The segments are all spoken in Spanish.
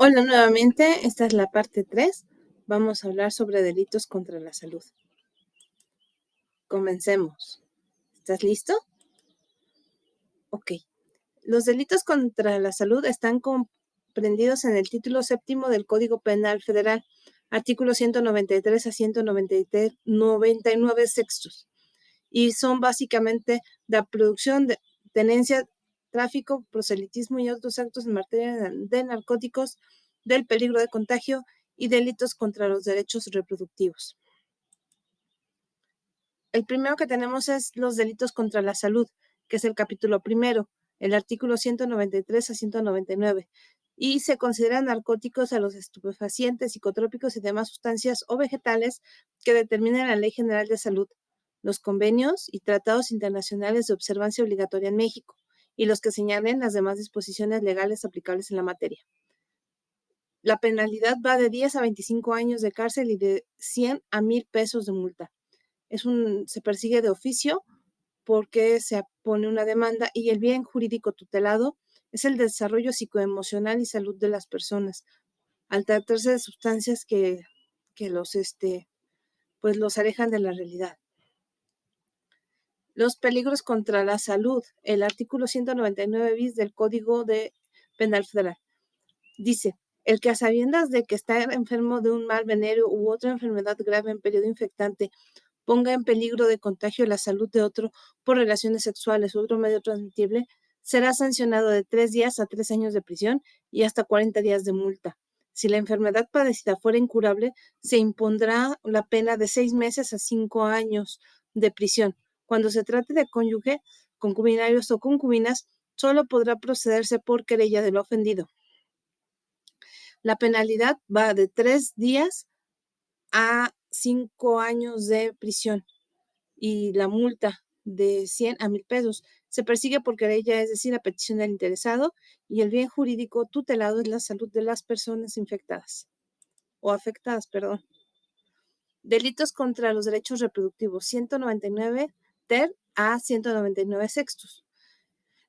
Hola nuevamente, esta es la parte 3. Vamos a hablar sobre delitos contra la salud. Comencemos. ¿Estás listo? Ok. Los delitos contra la salud están comprendidos en el título séptimo del Código Penal Federal, artículos 193 a 199 sextos, y son básicamente la producción, tenencia, tráfico, proselitismo y otros actos en materia de narcóticos, del peligro de contagio y delitos contra los derechos reproductivos. El primero que tenemos es los delitos contra la salud, que es el capítulo primero, el artículo 193 a 199, y se consideran narcóticos a los estupefacientes, psicotrópicos y demás sustancias o vegetales que determina la Ley General de Salud, los convenios y tratados internacionales de observancia obligatoria en México, y los que señalen las demás disposiciones legales aplicables en la materia. La penalidad va de 10 a 25 años de cárcel y de 100 a 1,000 pesos de multa. Se persigue de oficio porque se pone una demanda, y el bien jurídico tutelado es el desarrollo psicoemocional y salud de las personas, al tratarse de sustancias que los alejan de la realidad. Los peligros contra la salud, el artículo 199 bis del Código Penal Federal. Dice: el que a sabiendas de que está enfermo de un mal venéreo u otra enfermedad grave en periodo infectante ponga en peligro de contagio la salud de otro por relaciones sexuales u otro medio transmitible, será sancionado de 3 días a 3 años de prisión y hasta 40 días de multa. Si la enfermedad padecida fuera incurable, se impondrá la pena de 6 meses a 5 años de prisión. Cuando se trate de cónyuge, concubinarios o concubinas, solo podrá procederse por querella del ofendido. La penalidad va de 3 días a 5 años de prisión y la multa de 100 a 1,000 pesos. Se persigue por querella, es decir, a petición del interesado, y el bien jurídico tutelado es la salud de las personas infectadas o afectadas, perdón. Delitos contra los derechos reproductivos, 199 ter a 199 sextos.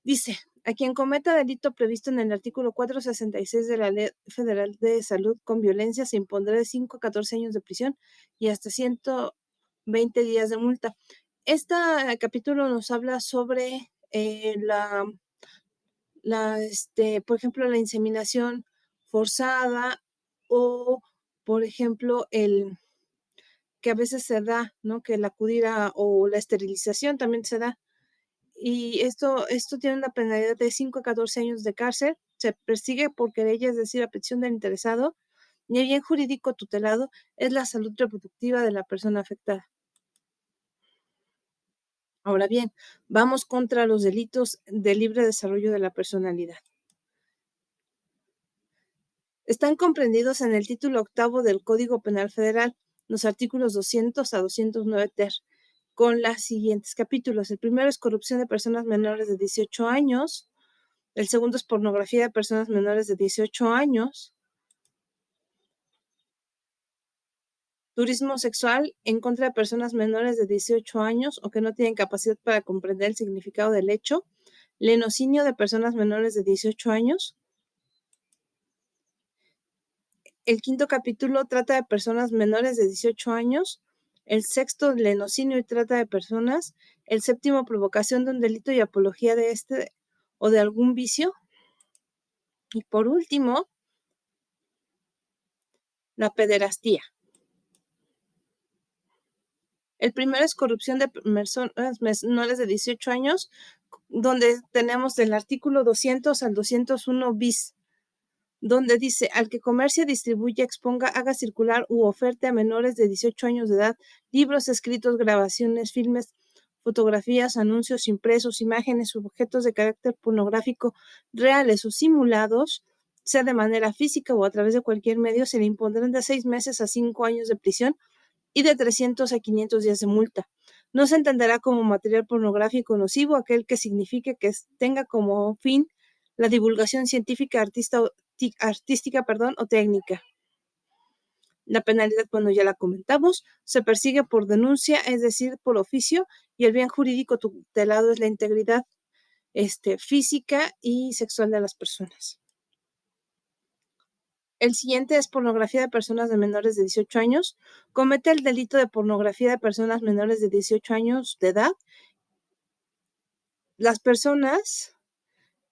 Dice: a quien cometa delito previsto en el artículo 466 de la Ley Federal de Salud con violencia, se impondrá de 5 a 14 años de prisión y hasta 120 días de multa. Este capítulo nos habla sobre por ejemplo, la inseminación forzada, o, por ejemplo, el que a veces se da, ¿no? Que la acudir o la esterilización también se da. Y esto tiene una penalidad de 5 a 14 años de cárcel. Se persigue por querella, es decir, a petición del interesado, y el bien jurídico tutelado es la salud reproductiva de la persona afectada. Ahora bien, vamos contra los delitos de libre desarrollo de la personalidad. Están comprendidos en el título octavo del Código Penal Federal, los artículos 200 a 209 ter, con los siguientes capítulos. El primero es corrupción de personas menores de 18 años. El segundo es pornografía de personas menores de 18 años. Turismo sexual en contra de personas menores de 18 años o que no tienen capacidad para comprender el significado del hecho. Lenocinio de personas menores de 18 años. El quinto capítulo trata de personas menores de 18 años. El sexto, lenocinio y trata de personas. El séptimo, provocación de un delito y apología de este o de algún vicio. Y por último, la pederastía. El primero es corrupción de personas menores de 18 años, donde tenemos del artículo 200 al 201 bis, donde dice: al que comercie, distribuya, exponga, haga circular u oferte a menores de 18 años de edad libros, escritos, grabaciones, filmes, fotografías, anuncios impresos, imágenes u objetos de carácter pornográfico reales o simulados, sea de manera física o a través de cualquier medio, se le impondrán de 6 meses a 5 años de prisión y de 300 a 500 días de multa. No se entenderá como material pornográfico nocivo aquel que signifique que tenga como fin la divulgación científica, artística, o técnica. La penalidad, bueno, ya la comentamos, se persigue por denuncia, es decir, por oficio, y el bien jurídico tutelado es la integridad física y sexual de las personas. El siguiente es pornografía de personas de menores de 18 años. Comete el delito de pornografía de personas menores de 18 años de edad las personas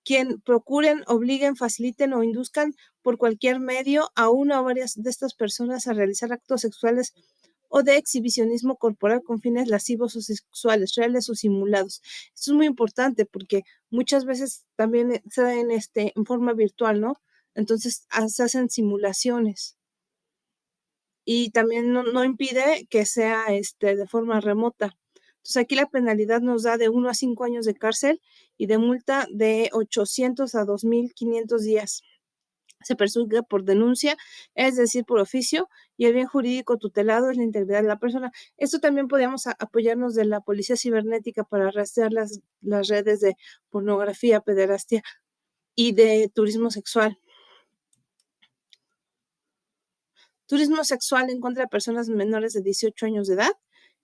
quien procuren, obliguen, faciliten o induzcan por cualquier medio a una o varias de estas personas a realizar actos sexuales o de exhibicionismo corporal con fines lascivos o sexuales, reales o simulados. Esto es muy importante porque muchas veces también se da en forma virtual, ¿no? Entonces se hacen simulaciones y también no impide que sea de forma remota. Entonces aquí la penalidad nos da de 1 a 5 años de cárcel y de multa de 800 a 2.500 días. Se persigue por denuncia, es decir, por oficio, y el bien jurídico tutelado es la integridad de la persona. Esto también podríamos apoyarnos de la policía cibernética para rastrear las redes de pornografía, pederastia y de turismo sexual. Turismo sexual en contra de personas menores de 18 años de edad.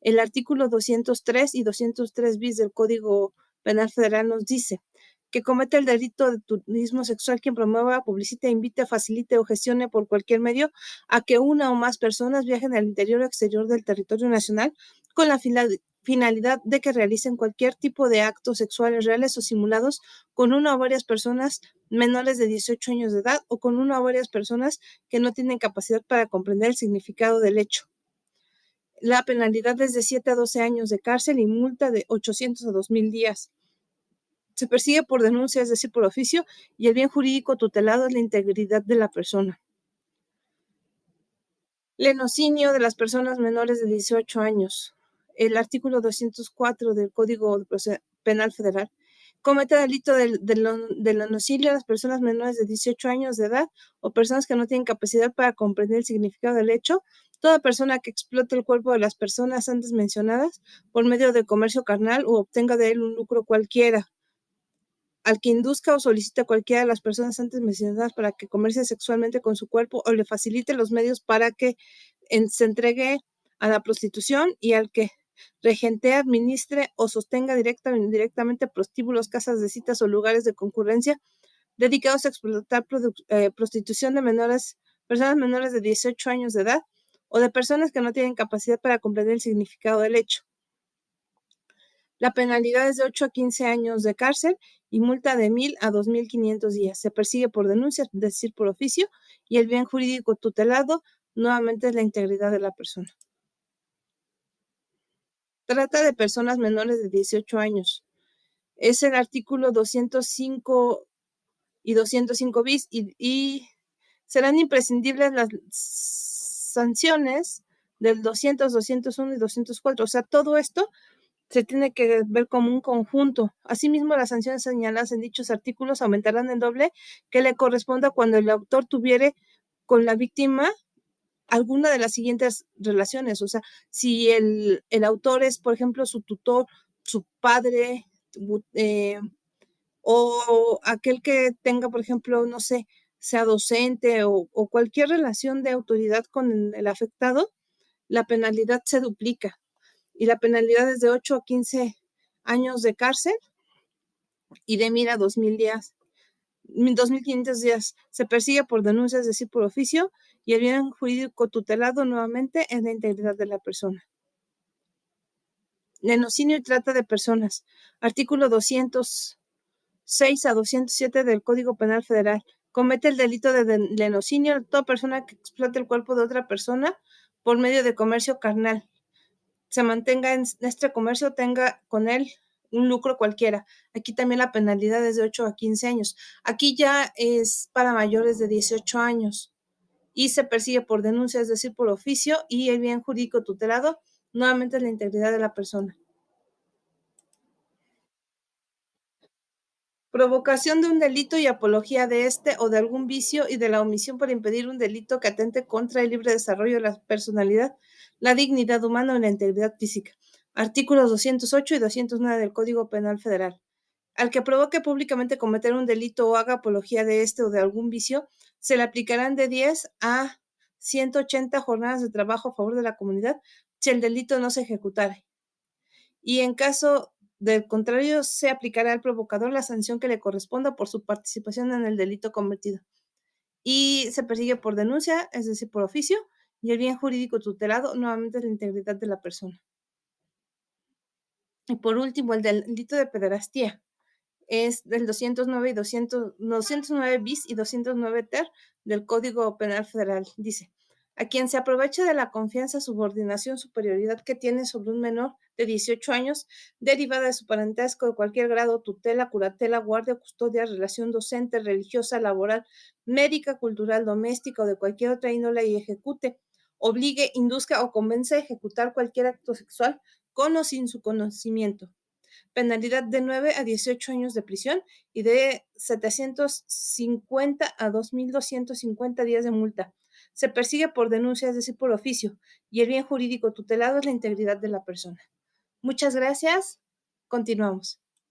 El artículo 203 y 203 bis del Código Penal Federal nos dice que comete el delito de turismo sexual quien promueva, publicite, invite, facilite o gestione por cualquier medio a que una o más personas viajen al interior o exterior del territorio nacional con la finalidad de que realicen cualquier tipo de actos sexuales reales o simulados con una o varias personas menores de 18 años de edad o con una o varias personas que no tienen capacidad para comprender el significado del hecho. La penalidad es de 7 a 12 años de cárcel y multa de 800 a 2.000 días. Se persigue por denuncia, es decir, por oficio, y el bien jurídico tutelado es la integridad de la persona. Lenocinio de las personas menores de 18 años. El artículo 204 del Código Penal Federal comete delito del lenocinio a las personas menores de 18 años de edad o personas que no tienen capacidad para comprender el significado del hecho. Toda persona que explote el cuerpo de las personas antes mencionadas por medio de comercio carnal o obtenga de él un lucro cualquiera, al que induzca o solicite a cualquiera de las personas antes mencionadas para que comercie sexualmente con su cuerpo o le facilite los medios para que se entregue a la prostitución, y al que regente, administre o sostenga directa o indirectamente prostíbulos, casas de citas o lugares de concurrencia dedicados a explotar prostitución de personas menores de 18 años de edad o de personas que no tienen capacidad para comprender el significado del hecho. La penalidad es de 8 a 15 años de cárcel y multa de 1.000 a 2.500 días. Se persigue por denuncia, es decir, por oficio, y el bien jurídico tutelado nuevamente es la integridad de la persona. Trata de personas menores de 18 años. Es el artículo 205 y 205 bis y serán imprescindibles las sanciones del 200, 201 y 204. O sea, todo esto se tiene que ver como un conjunto. Asimismo, las sanciones señaladas en dichos artículos aumentarán el doble que le corresponda cuando el autor tuviere con la víctima alguna de las siguientes relaciones. O sea, si el autor es, por ejemplo, su tutor, su padre, o aquel que tenga, por ejemplo, no sé, sea docente o cualquier relación de autoridad con el afectado, la penalidad se duplica y la penalidad es de 8 a 15 años de cárcel y de 1.000 a 2.000 días, 2.500 días. Se persigue por denuncia, es decir, por oficio, y el bien jurídico tutelado nuevamente es la integridad de la persona. Lenocinio y trata de personas. Artículo 206 a 207 del Código Penal Federal. Comete el delito de lenocinio toda persona que explote el cuerpo de otra persona por medio de comercio carnal. Se mantenga en este comercio, tenga con él un lucro cualquiera. Aquí también la penalidad es de 8 a 15 años. Aquí ya es para mayores de 18 años y se persigue por denuncia, es decir, por oficio, y el bien jurídico tutelado nuevamente es la integridad de la persona. Provocación de un delito y apología de este o de algún vicio y de la omisión para impedir un delito que atente contra el libre desarrollo de la personalidad, la dignidad humana o la integridad física. Artículos 208 y 209 del Código Penal Federal. Al que provoque públicamente cometer un delito o haga apología de este o de algún vicio, se le aplicarán de 10 a 180 jornadas de trabajo a favor de la comunidad si el delito no se ejecutare. Y en caso del contrario, se aplicará al provocador la sanción que le corresponda por su participación en el delito cometido. y se persigue por denuncia, es decir, por oficio, y el bien jurídico tutelado nuevamente es la integridad de la persona. Y por último, el delito de pederastía es del 209 y 209 bis y 209 ter del Código Penal Federal. Dice, a quien se aproveche de la confianza, subordinación, superioridad que tiene sobre un menor de 18 años, derivada de su parentesco de cualquier grado, tutela, curatela, guardia, custodia, relación docente, religiosa, laboral, médica, cultural, doméstica o de cualquier otra índole y ejecute, obligue, induzca o convence a ejecutar cualquier acto sexual con o sin su conocimiento. Penalidad de 9 a 18 años de prisión y de 750 a 2.250 días de multa. Se persigue por denuncia, es decir, por oficio, y el bien jurídico tutelado es la integridad de la persona. Muchas gracias. Continuamos.